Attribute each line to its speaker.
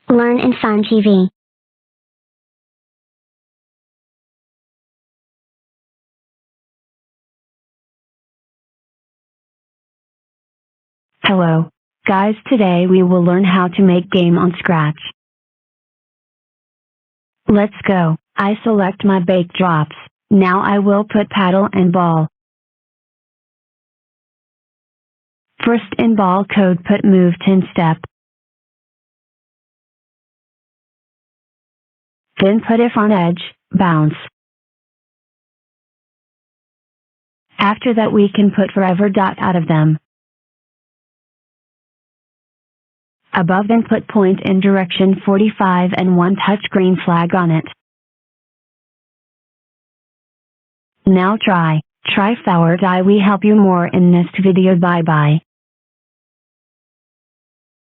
Speaker 1: Learn in Fun TV.
Speaker 2: Hello, guys. Today we will learn how to make game on Scratch. Let's go. I select my bake drops. Now I will put paddle and ball. First in ball code put move 10 step. Then put if on edge, bounce. After that we can put forever dot out of them. Above then put point in direction 45 and one touchscreen flag on it. Now try forward. I will help you more in next video. Bye bye.